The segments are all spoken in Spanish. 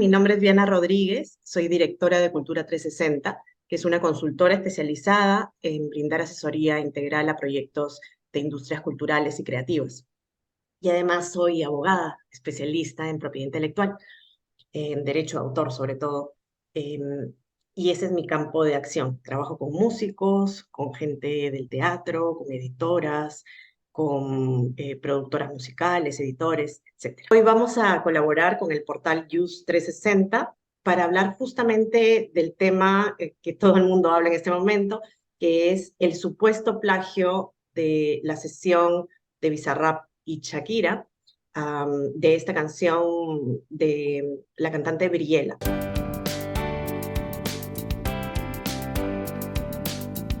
mi nombre es Diana Rodríguez, soy directora de Cultura 360, que es una consultora especializada en brindar asesoría integral a proyectos de industrias culturales y creativas. Y además soy abogada, especialista en propiedad intelectual, en derecho de autor sobre todo. Y ese es mi campo de acción. Trabajo con músicos, con gente del teatro, con editoras, con productoras musicales, editores, etc. Hoy vamos a colaborar con el portal Use 360 para hablar justamente del tema que todo el mundo habla en este momento, que es el supuesto plagio de la sesión de Bizarrap y Shakira, de esta canción de la cantante Briella.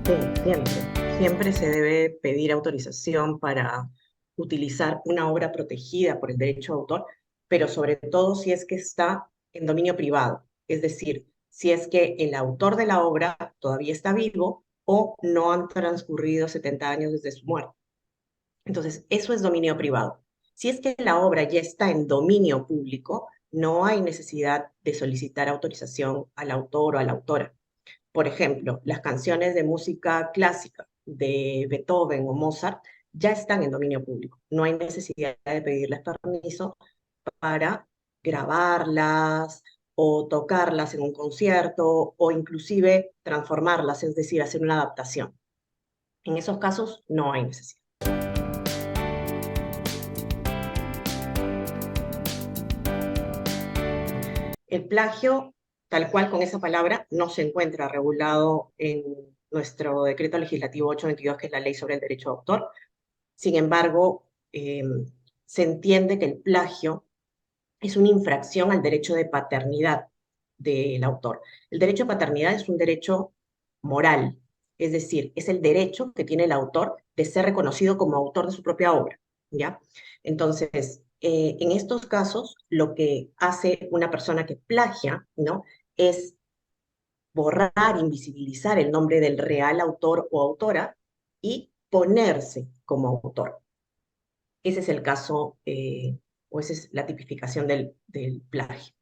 Sí, siempre. Siempre se debe pedir autorización para utilizar una obra protegida por el derecho de autor, pero sobre todo si es que está en dominio privado, es decir, si es que el autor de la obra todavía está vivo o no han transcurrido 70 años desde su muerte. Entonces, eso es dominio privado. Si es que la obra ya está en dominio público, no hay necesidad de solicitar autorización al autor o a la autora. Por ejemplo, las canciones de música clásica de Beethoven o Mozart ya están en dominio público. No hay necesidad de pedirles permiso para grabarlas o tocarlas en un concierto o inclusive transformarlas, es decir, hacer una adaptación. En esos casos no hay necesidad. El plagio, tal cual con esa palabra, no se encuentra regulado en nuestro decreto legislativo 822, que es la ley sobre el derecho de autor. Sin embargo, se entiende que el plagio es una infracción al derecho de paternidad del autor. El derecho de paternidad es un derecho moral, es decir, es el derecho que tiene el autor de ser reconocido como autor de su propia obra, ¿ya? Entonces, en estos casos, lo que hace una persona que plagia, ¿no? Es borrar, invisibilizar el nombre del real autor o autora y ponerse como autor. Ese es el caso, o esa es la tipificación del plagio.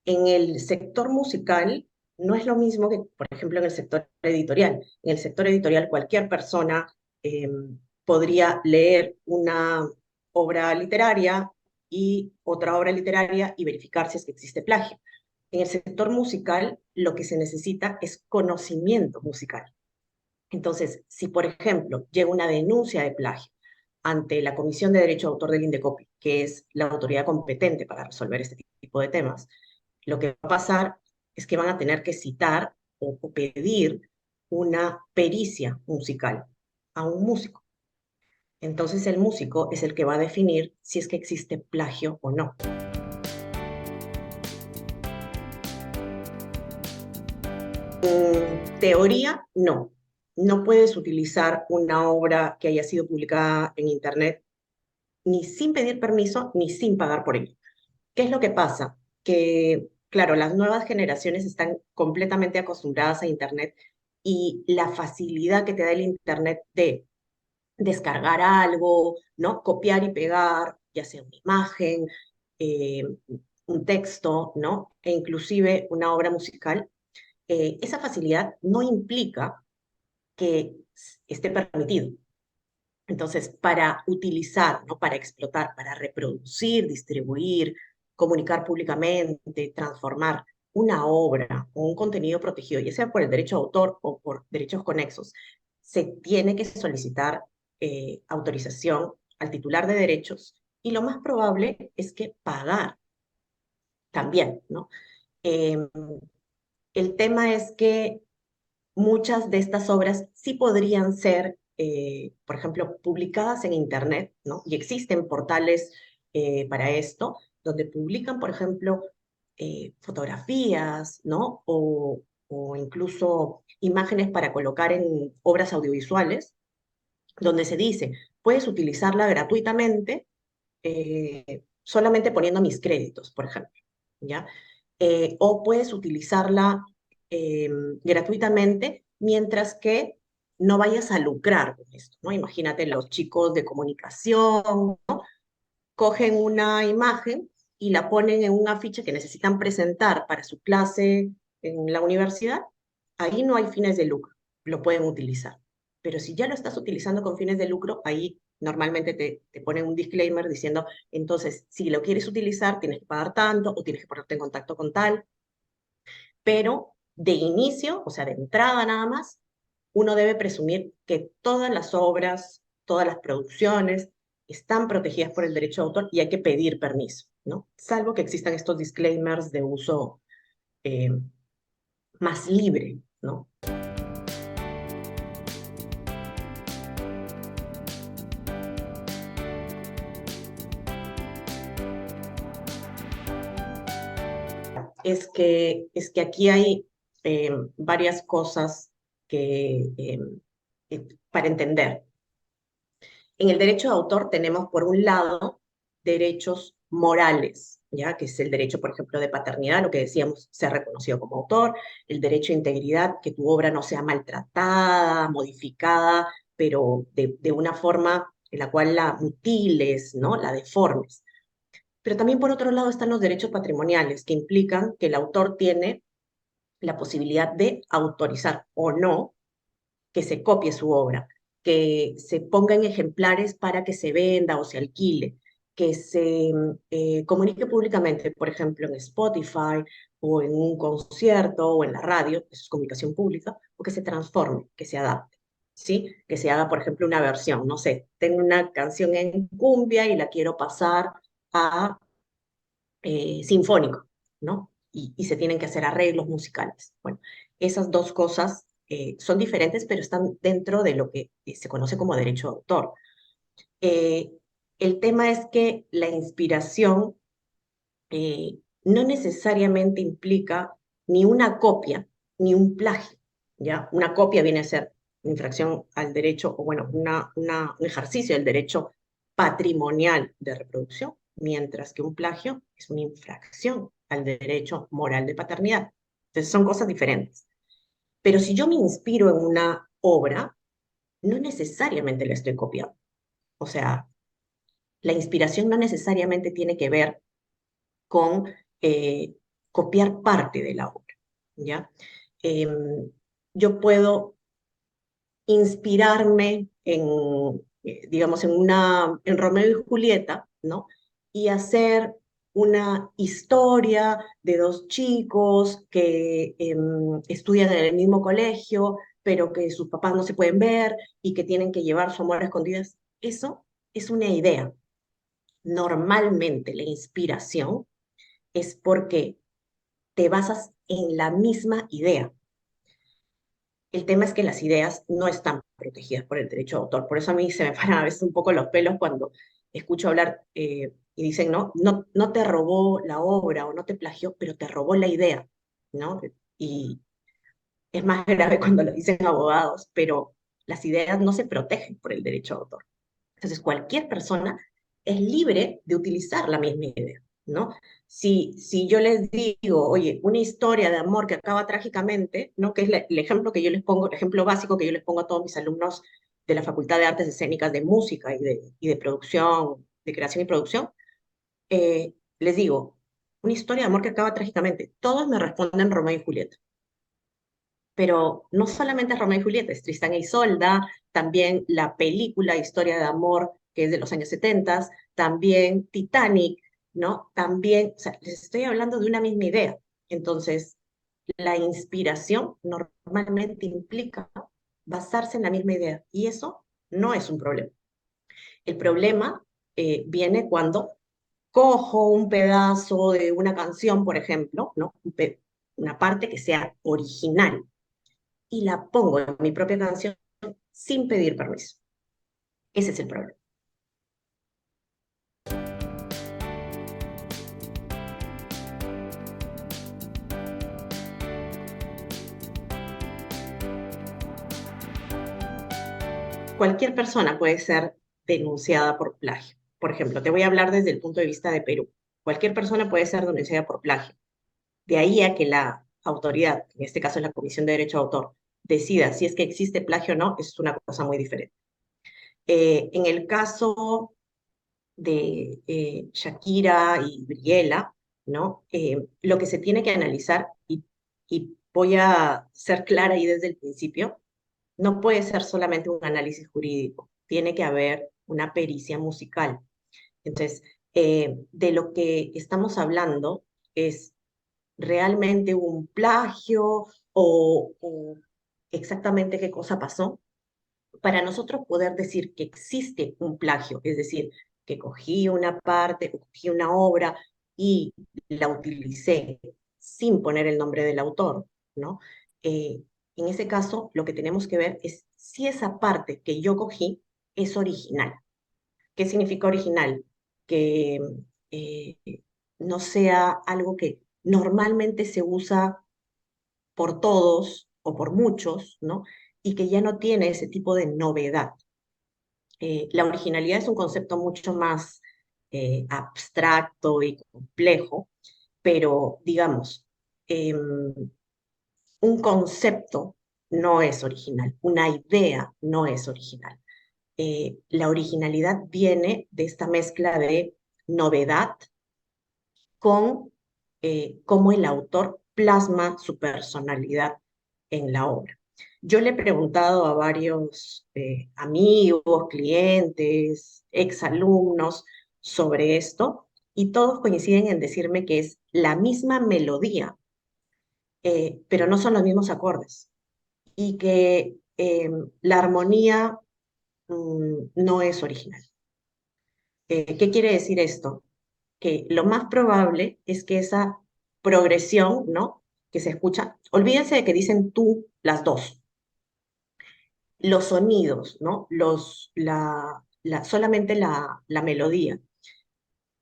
En el sector musical no es lo mismo que, por ejemplo, en el sector editorial. En el sector editorial cualquier persona eh, podría leer una obra literaria y otra obra literaria y verificar si es que existe plagio. En el sector musical lo que se necesita es conocimiento musical. Entonces, si por ejemplo llega una denuncia de plagio ante la Comisión de Derecho de Autor del INDECOPI, que es la autoridad competente para resolver este tipo de temas, lo que va a pasar es que van a tener que citar o pedir una pericia musical a un músico. Entonces el músico es el que va a definir si es que existe plagio o no. En teoría, no. No puedes utilizar una obra que haya sido publicada en Internet ni sin pedir permiso ni sin pagar por ello. ¿Qué es lo que pasa? Que, claro, las nuevas generaciones están completamente acostumbradas a Internet y la facilidad que te da el Internet de descargar algo, ¿no? Copiar y pegar, ya sea una imagen, eh, un texto, ¿no? E inclusive una obra musical, esa facilidad no implica que esté permitido. Entonces, para utilizar, ¿no? Para explotar, para reproducir, distribuir, comunicar públicamente, transformar una obra o un contenido protegido, ya sea por el derecho de autor o por derechos conexos, se tiene que solicitar autorización al titular de derechos y lo más probable es que pagar también, ¿no? Eh, el tema es que muchas de estas obras sí podrían ser, por ejemplo, publicadas en Internet, ¿no? Y existen portales para esto, donde publican, por ejemplo, fotografías, ¿no? O incluso imágenes para colocar en obras audiovisuales, donde se dice, puedes utilizarla gratuitamente, solamente poniendo mis créditos, por ejemplo, ¿ya? O puedes utilizarla eh, gratuitamente mientras que no vayas a lucrar con esto, ¿no? Imagínate los chicos de comunicación, ¿no? Cogen una imagen y la ponen en un afiche que necesitan presentar para su clase en la universidad, ahí no hay fines de lucro, lo pueden utilizar. Pero si ya lo estás utilizando con fines de lucro, ahí normalmente te ponen un disclaimer diciendo, entonces, si lo quieres utilizar, tienes que pagar tanto o tienes que ponerte en contacto con tal, pero de inicio, o sea, de entrada nada más, uno debe presumir que todas las obras, todas las producciones están protegidas por el derecho de autor y hay que pedir permiso, ¿no? Salvo que existan estos disclaimers de uso eh, más libre, ¿no? Es que aquí hay varias cosas para entender. En el derecho de autor tenemos, por un lado, derechos morales, ¿ya? Que es el derecho, por ejemplo, de paternidad, lo que decíamos, ser reconocido como autor, el derecho de integridad, que tu obra no sea maltratada, modificada, pero de una forma en la cual la mutiles, ¿no? La deformes. Pero también, por otro lado, están los derechos patrimoniales, que implican que el autor tiene la posibilidad de autorizar o no que se copie su obra, que se ponga en ejemplares para que se venda o se alquile, que se comunique públicamente, por ejemplo, en Spotify o en un concierto o en la radio, eso es comunicación pública, o que se transforme, que se adapte. ¿Sí? Que se haga, por ejemplo, una versión, no sé, tengo una canción en cumbia y la quiero pasar a sinfónico, ¿no? Y se tienen que hacer arreglos musicales. Bueno, esas dos cosas son diferentes, pero están dentro de lo que se conoce como derecho de autor. Eh, el tema es que la inspiración no necesariamente implica ni una copia ni un plagio, ¿ya? Una copia viene a ser una infracción al derecho, o bueno, un ejercicio del derecho patrimonial de reproducción, mientras que un plagio es una infracción al derecho moral de paternidad. Entonces son cosas diferentes. Pero si yo me inspiro en una obra, no necesariamente la estoy copiando. O sea, la inspiración no necesariamente tiene que ver con eh, copiar parte de la obra, ¿ya? Yo puedo inspirarme digamos, en Romeo y Julieta, ¿no? Y hacer una historia de dos chicos que estudian en el mismo colegio, pero que sus papás no se pueden ver y que tienen que llevar su amor a escondidas. Eso es una idea. Normalmente la inspiración es porque te basas en la misma idea. El tema es que las ideas no están protegidas por el derecho de autor. Por eso a mí se me paran a veces un poco los pelos cuando escucho hablar y dicen, no te robó la obra o no te plagió, pero te robó la idea, ¿no? Y es más grave cuando lo dicen abogados, pero las ideas no se protegen por el derecho de autor. Entonces, cualquier persona es libre de utilizar la misma idea, ¿no? Si yo les digo, oye, una historia de amor que acaba trágicamente, ¿no? Que es el ejemplo que yo les pongo, el ejemplo básico que yo les pongo a todos mis alumnos de la Facultad de Artes Escénicas de Música y de Producción, de Creación y Producción, les digo, una historia de amor que acaba trágicamente. Todos me responden Romeo y Julieta. Pero no solamente es Romeo y Julieta, es Tristán e Isolda, también la película Historia de Amor, que es de los años 70, también Titanic, ¿no? También, o sea, les estoy hablando de una misma idea. Entonces, la inspiración normalmente implica basarse en la misma idea, y eso no es un problema. El problema viene cuando cojo un pedazo de una canción, por ejemplo, ¿no? Una parte que sea original y la pongo en mi propia canción sin pedir permiso. Ese es el problema. Cualquier persona puede ser denunciada por plagio. Por ejemplo, te voy a hablar desde el punto de vista de Perú. Cualquier persona puede ser denunciada por plagio. De ahí a que la autoridad, en este caso es la Comisión de Derecho de Autor, decida si es que existe plagio o no, es una cosa muy diferente. En el caso Shakira y Briella, ¿no? Lo que se tiene que analizar, y voy a ser clara ahí desde el principio, no puede ser solamente un análisis jurídico, tiene que haber una pericia musical. Entonces, de lo que estamos hablando es realmente un plagio o exactamente qué cosa pasó. Para nosotros poder decir que existe un plagio, es decir, que cogí una parte, cogí una obra y la utilicé sin poner el nombre del autor, ¿no? En ese caso, lo que tenemos que ver es si esa parte que yo cogí es original. ¿Qué significa original? Que eh, no sea algo que normalmente se usa por todos o por muchos, ¿no? Y que ya no tiene ese tipo de novedad. La originalidad es un concepto mucho más abstracto y complejo, pero digamos, un concepto no es original, una idea no es original. La originalidad viene de esta mezcla de novedad con cómo el autor plasma su personalidad en la obra. Yo le he preguntado a varios amigos, clientes, exalumnos sobre esto y todos coinciden en decirme que es la misma melodía, pero no son los mismos acordes y que la armonía no es original. ¿Qué quiere decir esto? Que lo más probable es que esa progresión, ¿no? Que se escucha, olvídense de que dicen tú las dos, los sonidos, ¿no? Solamente la melodía.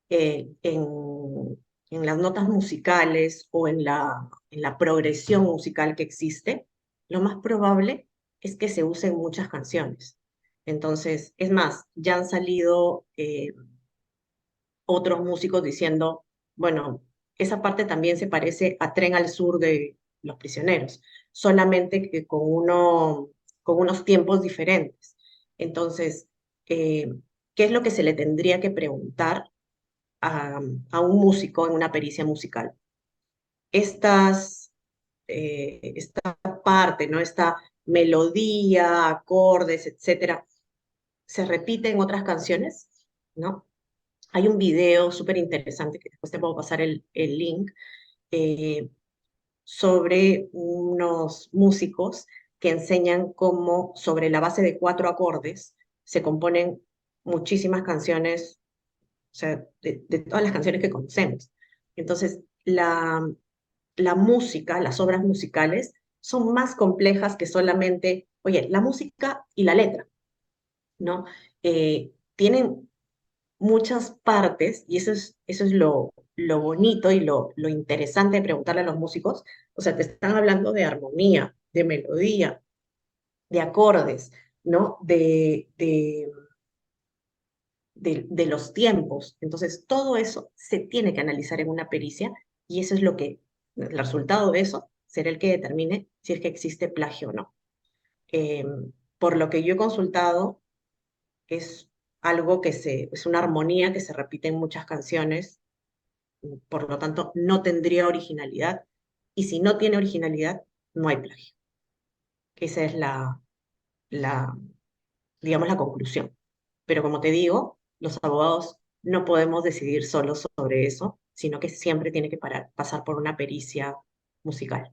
En las notas musicales o en la progresión musical que existe, lo más probable es que se usen muchas canciones. Entonces, es más, ya han salido otros músicos diciendo, bueno, esa parte también se parece a Tren al Sur de Los Prisioneros, solamente que con unos tiempos diferentes. Entonces, eh, ¿qué es lo que se le tendría que preguntar a un músico en una pericia musical? Esta parte, ¿no? Esta melodía, acordes, etcétera, ¿se repite en otras canciones? ¿No? Hay un video súper interesante que después te puedo pasar el link eh, sobre unos músicos que enseñan cómo sobre la base de 4 acordes se componen muchísimas canciones, o sea, de todas las canciones que conocemos. Entonces, la música, las obras musicales, son más complejas que solamente, oye, la música y la letra, ¿no? Tienen muchas partes, y eso es lo bonito y lo interesante de preguntarle a los músicos. O sea, te están hablando de armonía, de melodía, de acordes, ¿no? De los tiempos. Entonces, todo eso se tiene que analizar en una pericia y eso es el resultado de eso será el que determine si es que existe plagio o no. Eh, por lo que yo he consultado, es algo es una armonía que se repite en muchas canciones, por lo tanto no tendría originalidad, y si no tiene originalidad, no hay plagio. Esa es la, digamos, la conclusión. Pero como te digo, los abogados no podemos decidir solos sobre eso, sino que siempre tiene que pasar por una pericia musical.